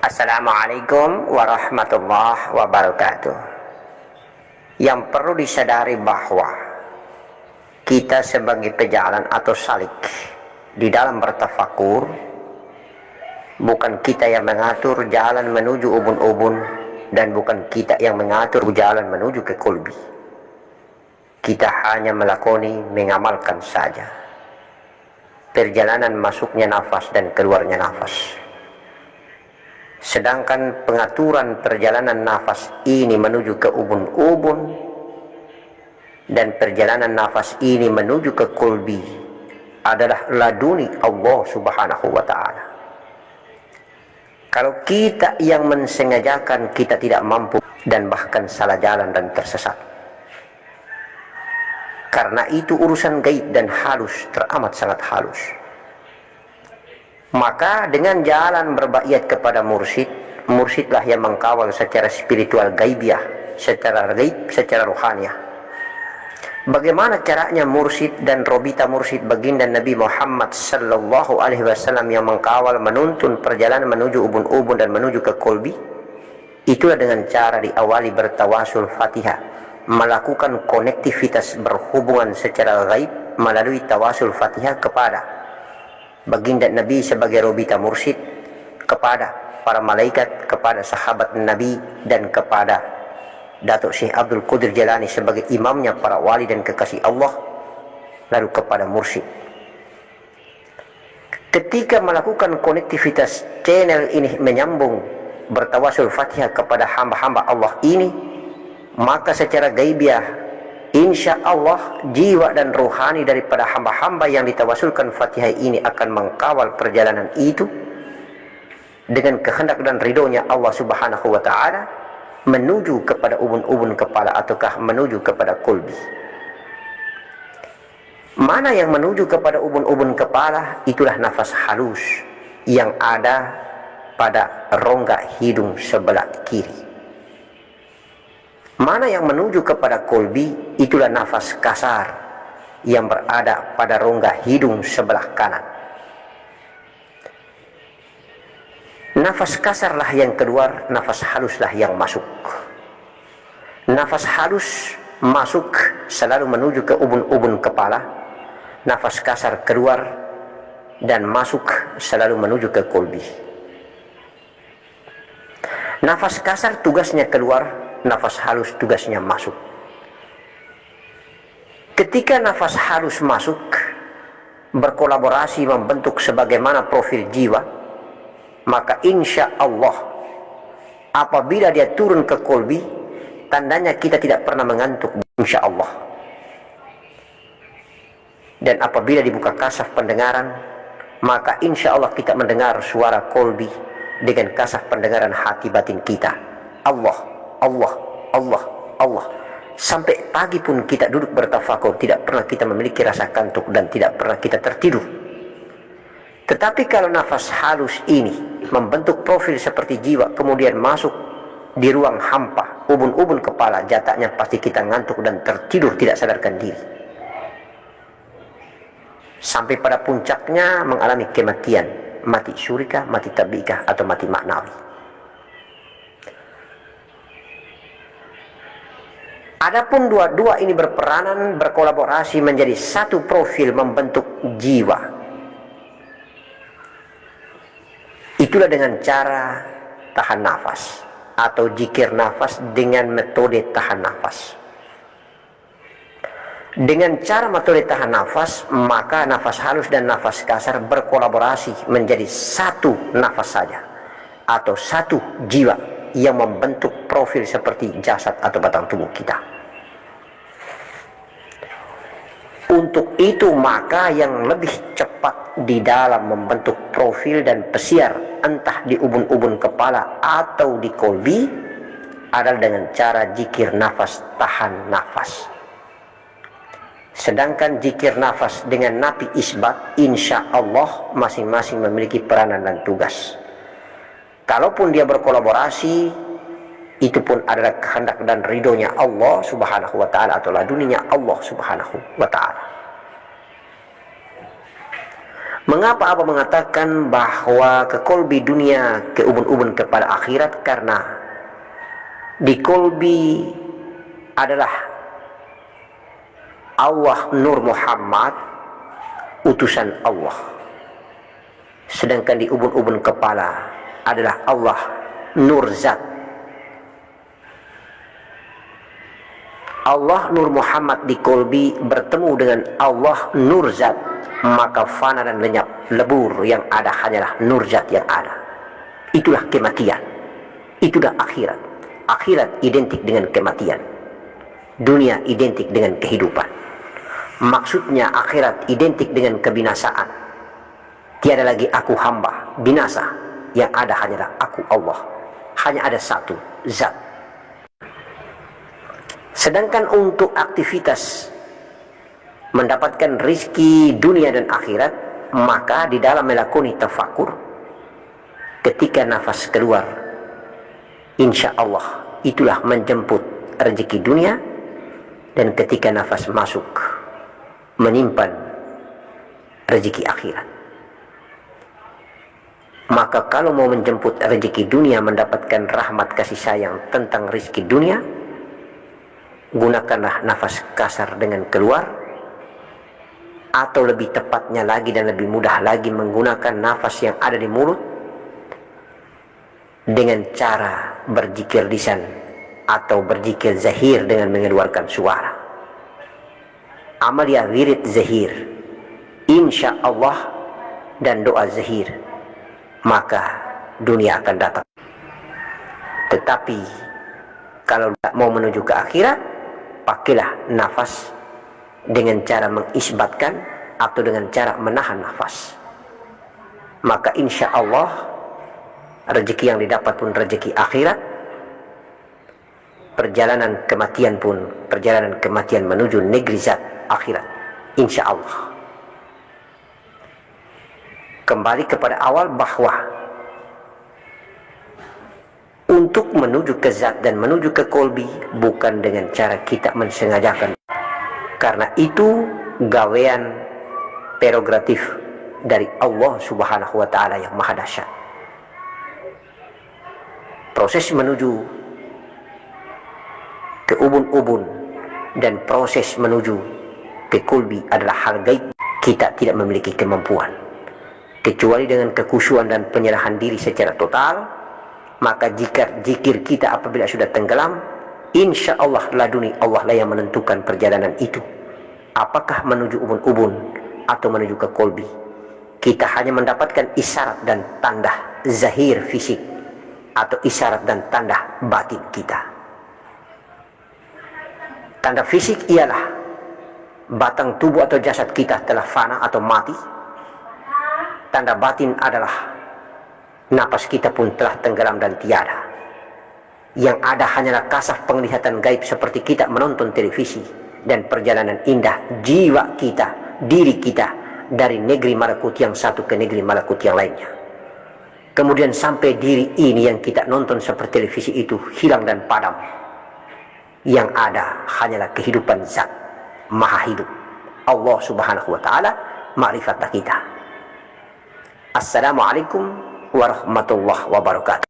Assalamualaikum warahmatullahi wabarakatuh. Yang perlu disadari bahwa kita sebagai pejalan atau salik di dalam bertafakur, bukan kita yang mengatur jalan menuju ubun-ubun, dan bukan kita yang mengatur jalan menuju ke kolbi. Kita hanya melakoni, mengamalkan saja perjalanan masuknya nafas dan keluarnya nafas. Sedangkan pengaturan perjalanan nafas ini menuju ke ubun-ubun dan perjalanan nafas ini menuju ke kolbi adalah laduni Allah subhanahu wa ta'ala. Kalau kita yang mensengajakan, kita tidak mampu dan bahkan salah jalan dan tersesat. Karena itu urusan gaib dan halus, teramat sangat halus. Maka dengan jalan berbaiat kepada mursyid, mursyidlah yang mengkawal secara spiritual gaibiah, secara gaib, secara rohaniah. Bagaimana caranya mursyid dan robita mursyid baginda Nabi Muhammad sallallahu alaihi wasallam yang mengkawal, menuntun perjalanan menuju ubun-ubun dan menuju ke kolbi? Itulah dengan cara diawali bertawasul Fatihah, melakukan konektivitas berhubungan secara gaib melalui tawasul Fatihah kepada baginda Nabi sebagai robita mursyid, kepada para malaikat, kepada sahabat Nabi, dan kepada Datuk Syekh Abdul Qadir Jalani sebagai imamnya para wali dan kekasih Allah, lalu kepada mursyid. Ketika melakukan konektivitas channel ini menyambung bertawasul Fatihah kepada hamba-hamba Allah ini, maka secara gaibiah insya Allah jiwa dan rohani daripada hamba-hamba yang ditawasulkan Fatihah ini akan mengkawal perjalanan itu dengan kehendak dan ridhonya Allah subhanahu wa ta'ala menuju kepada ubun-ubun kepala ataukah menuju kepada kolbi. Mana yang menuju kepada ubun-ubun kepala? Itulah nafas halus yang ada pada rongga hidung sebelah kiri. Mana yang menuju kepada kolbi? Itulah nafas kasar yang berada pada rongga hidung sebelah kanan. Nafas kasarlah yang keluar, nafas haluslah yang masuk. Nafas halus masuk selalu menuju ke ubun-ubun kepala, nafas kasar keluar dan masuk selalu menuju ke kolbi. Nafas kasar tugasnya keluar, nafas halus tugasnya masuk. Ketika nafas halus masuk berkolaborasi membentuk sebagaimana profil jiwa, maka insya Allah apabila dia turun ke kolbi, tandanya kita tidak pernah mengantuk, insya Allah. Dan apabila dibuka kasaf pendengaran, maka insya Allah kita mendengar suara kolbi dengan kasaf pendengaran hati batin kita. Allah, Allah, Allah, Allah. Sampai pagi pun kita duduk bertafakur, tidak pernah kita memiliki rasa kantuk dan tidak pernah kita tertidur. Tetapi kalau nafas halus ini membentuk profil seperti jiwa, kemudian masuk di ruang hampa, ubun-ubun kepala, jatahnya pasti kita ngantuk dan tertidur tidak sadarkan diri. Sampai pada puncaknya mengalami kematian, mati syurika, mati tabiikah, atau mati maknawi. Adapun dua-dua ini berperanan, berkolaborasi menjadi satu profil membentuk jiwa. Itulah dengan cara tahan nafas atau zikir nafas dengan metode tahan nafas. Dengan cara metode tahan nafas, maka nafas halus dan nafas kasar berkolaborasi menjadi satu nafas saja atau satu jiwa yang membentuk profil seperti jasad atau batang tubuh kita. Untuk itu maka yang lebih cepat di dalam membentuk profil dan pesiar entah di ubun-ubun kepala atau di kolbi adalah dengan cara zikir nafas tahan nafas. Sedangkan zikir nafas dengan nafi isbat, insya Allah masing-masing memiliki peranan dan tugas. Kalaupun dia berkolaborasi, itu pun adalah kehendak dan ridhonya Allah subhanahu wa ta'ala atau laduninya Allah subhanahu wa ta'ala. Mengapa Abah mengatakan bahwa ke kolbi dunia, ke ubun-ubun kepada akhirat? Karena di kolbi adalah Allah Nur Muhammad, utusan Allah. Sedangkan di ubun-ubun kepala adalah Allah Nur Zat. Allah Nur Muhammad di kolbi bertemu dengan Allah Nur Zat, maka fana dan lenyap, lebur, yang ada hanyalah Nur Zat yang ada. Itulah kematian, itulah akhirat. Akhirat identik dengan kematian, dunia identik dengan kehidupan. Maksudnya akhirat identik dengan kebinasaan. Tiada lagi aku hamba binasa, yang ada hanyalah aku Allah. Hanya ada satu Zat. Sedangkan untuk aktivitas mendapatkan rizki dunia dan akhirat, maka di dalam melakoni tafakur, ketika nafas keluar, insya Allah itulah menjemput rezeki dunia, dan ketika nafas masuk menyimpan rezeki akhirat. Maka kalau mau menjemput rezeki dunia, mendapatkan rahmat kasih sayang tentang rezeki dunia, gunakanlah nafas kasar dengan keluar, atau lebih tepatnya lagi dan lebih mudah lagi menggunakan nafas yang ada di mulut dengan cara berzikir lisan atau berzikir zahir dengan mengeluarkan suara. Amalia wirid zahir, insya Allah, dan doa zahir, maka dunia akan datang. Tetapi kalau tidak mau menuju ke akhirat, pakailah nafas dengan cara mengisbatkan atau dengan cara menahan nafas. Maka insya Allah rezeki yang didapat pun rezeki akhirat. Perjalanan kematian pun perjalanan kematian menuju negeri zat akhirat, insya Allah. Kembali kepada awal bahwa untuk menuju ke zat dan menuju ke kolbi bukan dengan cara kita mensengajakan, karena itu gawean prerogatif dari Allah Subhanahu wa Ta'ala yang maha dahsyat. Proses menuju ke ubun-ubun dan proses menuju ke kolbi adalah hal gaib. Kita tidak memiliki kemampuan kecuali dengan kekhusyuan dan penyerahan diri secara total. Maka jika zikir kita apabila sudah tenggelam, insya Allah laduni Allah lah yang menentukan perjalanan itu, apakah menuju ubun-ubun atau menuju ke kolbi. Kita hanya mendapatkan isyarat dan tanda zahir fisik atau isyarat dan tanda batin kita. Tanda fisik ialah batang tubuh atau jasad kita telah fana atau mati. Tanda batin adalah napas kita pun telah tenggelam dan tiada. Yang ada hanyalah kasaf penglihatan gaib seperti kita menonton televisi, dan perjalanan indah jiwa kita, diri kita, dari negeri malakut yang satu ke negeri malakut yang lainnya. Kemudian sampai diri ini yang kita nonton seperti televisi itu hilang dan padam. Yang ada hanyalah kehidupan zat maha hidup, Allah Subhanahu wa Ta'ala, ma'rifatlah kita. Assalamualaikum warahmatullahi wabarakatuh.